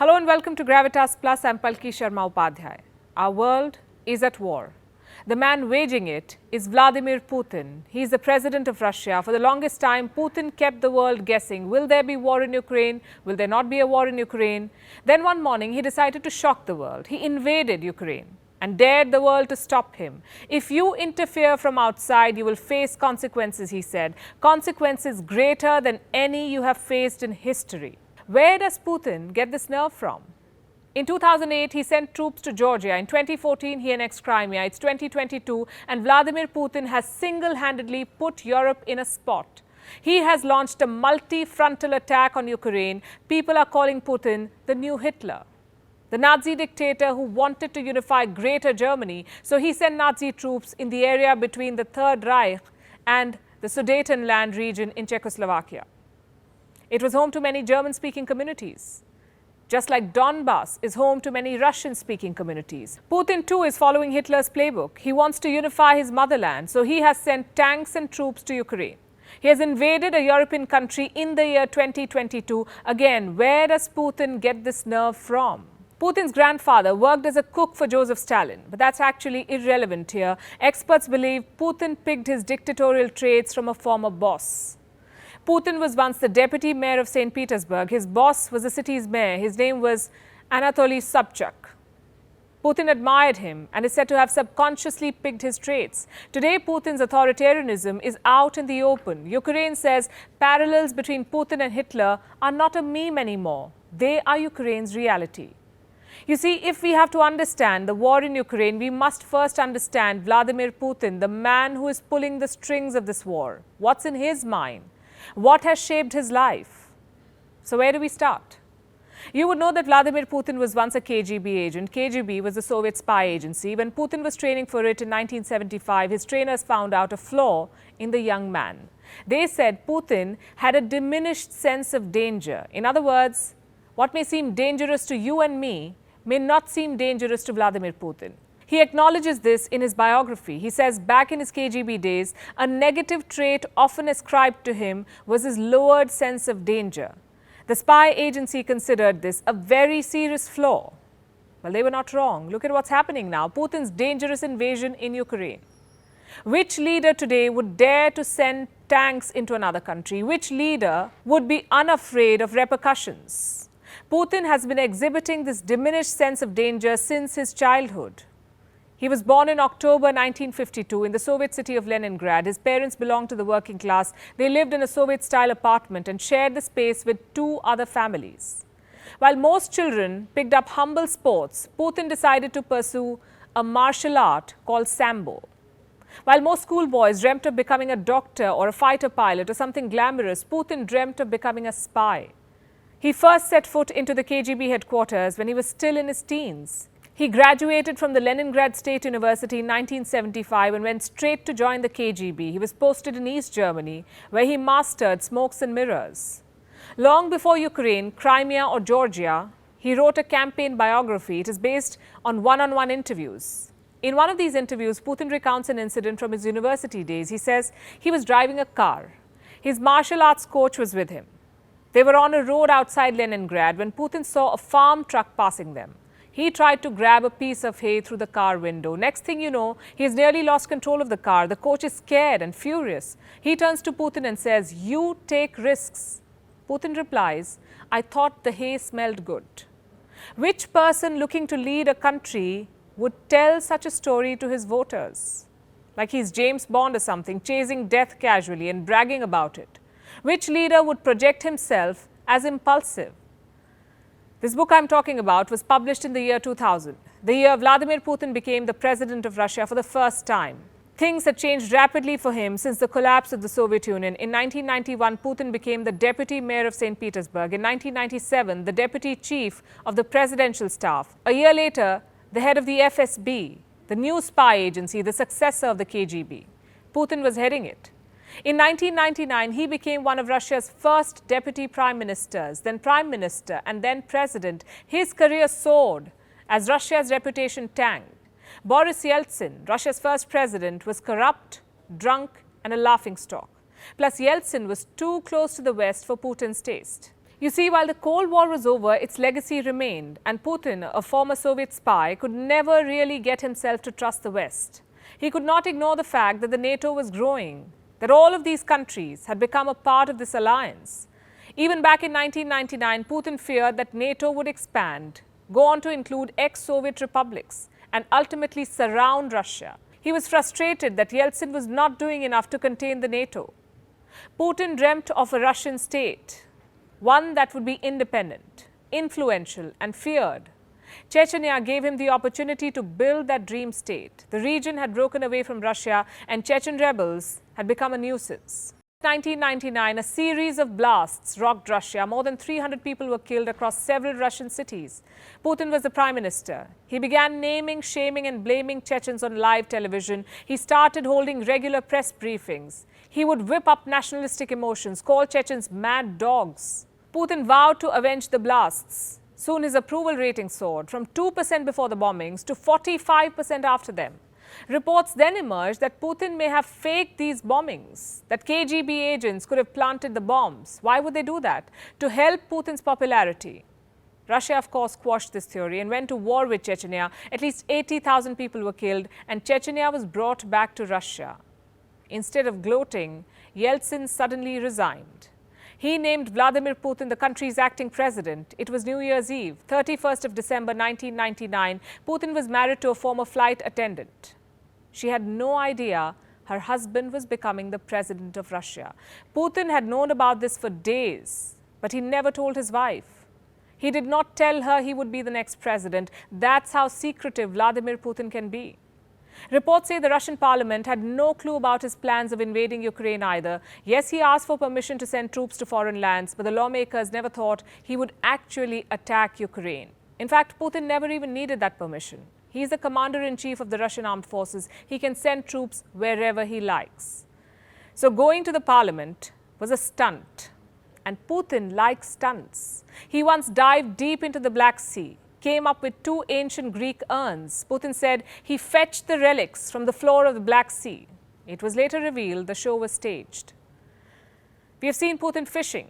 Hello and welcome to Gravitas Plus. I'm Palki Sharma Upadhyay. Our world is at war. The man waging it is Vladimir Putin. He is the president of Russia. For the longest time, Putin kept the world guessing. Will there be war in Ukraine? Will there not be a war in Ukraine? Then one morning, he decided to shock the world. He invaded Ukraine and dared the world to stop him. If you interfere from outside, you will face consequences, he said. Consequences greater than any you have faced in history. Where does Putin get this nerve from? In 2008, he sent troops to Georgia. In 2014, he annexed Crimea. It's 2022, and Vladimir Putin has single-handedly put Europe in a spot. He has launched a multi-frontal attack on Ukraine. People are calling Putin the new Hitler, the Nazi dictator who wanted to unify Greater Germany. So he sent Nazi troops in the area between the Third Reich and the Sudetenland region in Czechoslovakia. It was home to many German-speaking communities, just like Donbass is home to many Russian-speaking communities. Putin, too, is following Hitler's playbook. He wants to unify his motherland, so he has sent tanks and troops to Ukraine. He has invaded a European country in the year 2022. Again, where does Putin get this nerve from? Putin's grandfather worked as a cook for Joseph Stalin, but that's actually irrelevant here. Experts believe Putin picked his dictatorial traits from a former boss. Putin was once the deputy mayor of St. Petersburg. His boss was the city's mayor. His name was Anatoly Sobchak. Putin admired him and is said to have subconsciously picked his traits. Today, Putin's authoritarianism is out in the open. Ukraine says parallels between Putin and Hitler are not a meme anymore. They are Ukraine's reality. You see, if we have to understand the war in Ukraine, we must first understand Vladimir Putin, the man who is pulling the strings of this war. What's in his mind? What has shaped his life? So where do we start? You would know that Vladimir Putin was once a KGB agent. KGB was the Soviet spy agency. When Putin was training for it in 1975, his trainers found out a flaw in the young man. They said Putin had a diminished sense of danger. In other words, what may seem dangerous to you and me may not seem dangerous to Vladimir Putin. He acknowledges this in his biography. He says back in his KGB days, a negative trait often ascribed to him was his lowered sense of danger. The spy agency considered this a very serious flaw. Well, they were not wrong. Look at what's happening now. Putin's dangerous invasion in Ukraine. Which leader today would dare to send tanks into another country? Which leader would be unafraid of repercussions? Putin has been exhibiting this diminished sense of danger since his childhood. He was born in October 1952 in the Soviet city of Leningrad. His parents belonged to the working class. They lived in a Soviet-style apartment and shared the space with two other families. While most children picked up humble sports, Putin decided to pursue a martial art called Sambo. While most schoolboys dreamt of becoming a doctor or a fighter pilot or something glamorous, Putin dreamt of becoming a spy. He first set foot into the KGB headquarters when he was still in his teens. He graduated from the Leningrad State University in 1975 and went straight to join the KGB. He was posted in East Germany, where he mastered smokes and mirrors. Long before Ukraine, Crimea or Georgia, he wrote a campaign biography. It is based on one-on-one interviews. In one of these interviews, Putin recounts an incident from his university days. He says he was driving a car. His martial arts coach was with him. They were on a road outside Leningrad when Putin saw a farm truck passing them. He tried to grab a piece of hay through the car window. Next thing you know, he has nearly lost control of the car. The coach is scared and furious. He turns to Putin and says, "You take risks." Putin replies, "I thought the hay smelled good." Which person looking to lead a country would tell such a story to his voters? Like he's James Bond or something, chasing death casually and bragging about it. Which leader would project himself as impulsive? This book I'm talking about was published in the year 2000, the year Vladimir Putin became the president of Russia for the first time. Things had changed rapidly for him since the collapse of the Soviet Union. In 1991, Putin became the deputy mayor of St. Petersburg. In 1997, the deputy chief of the presidential staff. A year later, the head of the FSB, the new spy agency, the successor of the KGB. Putin was heading it. In 1999, he became one of Russia's first deputy prime ministers, then prime minister, and then president. His career soared as Russia's reputation tanked. Boris Yeltsin, Russia's first president, was corrupt, drunk, and a laughingstock. Plus, Yeltsin was too close to the West for Putin's taste. You see, while the Cold War was over, its legacy remained, and Putin, a former Soviet spy, could never really get himself to trust the West. He could not ignore the fact that the NATO was growing, that all of these countries had become a part of this alliance. Even back in 1999, Putin feared that NATO would expand, go on to include ex-Soviet republics, and ultimately surround Russia. He was frustrated that Yeltsin was not doing enough to contain the NATO. Putin dreamt of a Russian state, one that would be independent, influential, and feared. Chechnya gave him the opportunity to build that dream state. The region had broken away from Russia, and Chechen rebels had become a nuisance. In 1999, a series of blasts rocked Russia. More than 300 people were killed across several Russian cities. Putin was the prime minister. He began naming, shaming, and blaming Chechens on live television. He started holding regular press briefings. He would whip up nationalistic emotions, call Chechens mad dogs. Putin vowed to avenge the blasts. Soon his approval rating soared from 2% before the bombings to 45% after them. Reports then emerged that Putin may have faked these bombings, that KGB agents could have planted the bombs. Why would they do that? To help Putin's popularity. Russia, of course, quashed this theory and went to war with Chechnya. At least 80,000 people were killed, and Chechnya was brought back to Russia. Instead of gloating, Yeltsin suddenly resigned. He named Vladimir Putin the country's acting president. It was New Year's Eve, 31st of December 1999. Putin was married to a former flight attendant. She had no idea her husband was becoming the president of Russia. Putin had known about this for days, but he never told his wife. He did not tell her he would be the next president. That's how secretive Vladimir Putin can be. Reports say the Russian parliament had no clue about his plans of invading Ukraine either. Yes, he asked for permission to send troops to foreign lands, but the lawmakers never thought he would actually attack Ukraine. In fact, Putin never even needed that permission. He is the commander-in-chief of the Russian armed forces. He can send troops wherever he likes. So going to the parliament was a stunt. And Putin likes stunts. He once dived deep into the Black Sea, came up with 2 ancient Greek urns. Putin said he fetched the relics from the floor of the Black Sea. It was later revealed the show was staged. We have seen Putin fishing,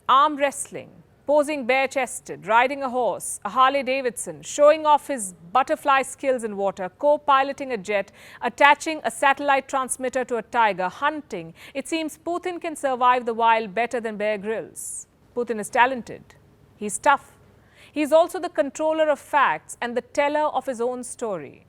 arm wrestling, posing bare-chested, riding a horse, a Harley-Davidson, showing off his butterfly skills in water, co-piloting a jet, attaching a satellite transmitter to a tiger, hunting. It seems Putin can survive the wild better than Bear Grylls. Putin is talented. He's tough. He's also the controller of facts and the teller of his own story.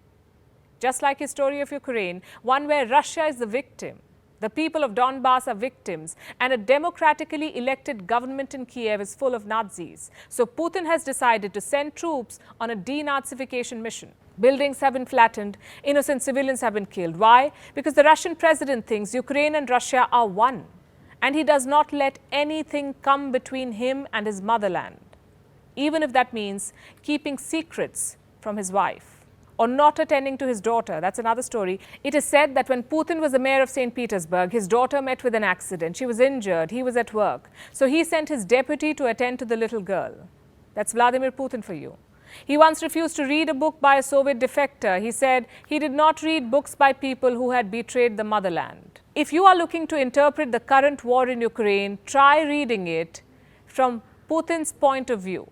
Just like his story of Ukraine, one where Russia is the victim. The people of Donbass are victims, and a democratically elected government in Kiev is full of Nazis. So Putin has decided to send troops on a denazification mission. Buildings have been flattened, innocent civilians have been killed. Why? Because the Russian president thinks Ukraine and Russia are one, and he does not let anything come between him and his motherland, even if that means keeping secrets from his wife or not attending to his daughter. That's another story. It is said that when Putin was the mayor of St. Petersburg, his daughter met with an accident. She was injured. He was at work. So he sent his deputy to attend to the little girl. That's Vladimir Putin for you. He once refused to read a book by a Soviet defector. He said he did not read books by people who had betrayed the motherland. If you are looking to interpret the current war in Ukraine, try reading it from Putin's point of view.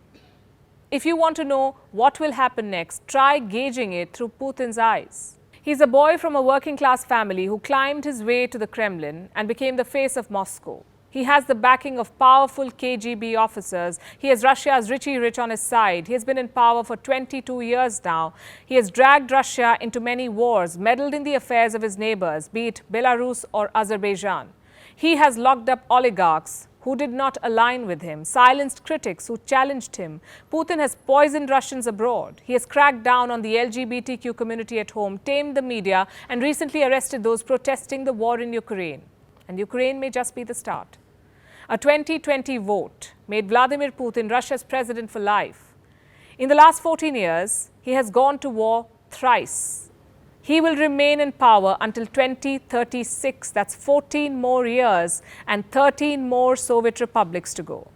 If you want to know what will happen next, try gauging it through Putin's eyes. He's a boy from a working-class family who climbed his way to the Kremlin and became the face of Moscow. He has the backing of powerful KGB officers. He has Russia's Richie Rich on his side. He has been in power for 22 years now. He has dragged Russia into many wars, meddled in the affairs of his neighbors, be it Belarus or Azerbaijan. He has locked up oligarchs who did not align with him, silenced critics who challenged him. Putin has poisoned Russians abroad. He has cracked down on the LGBTQ community at home, tamed the media, and recently arrested those protesting the war in Ukraine. And Ukraine may just be the start. A 2020 vote made Vladimir Putin Russia's president for life. In the last 14 years, he has gone to war thrice. He will remain in power until 2036. That's 14 more years and 13 more Soviet republics to go.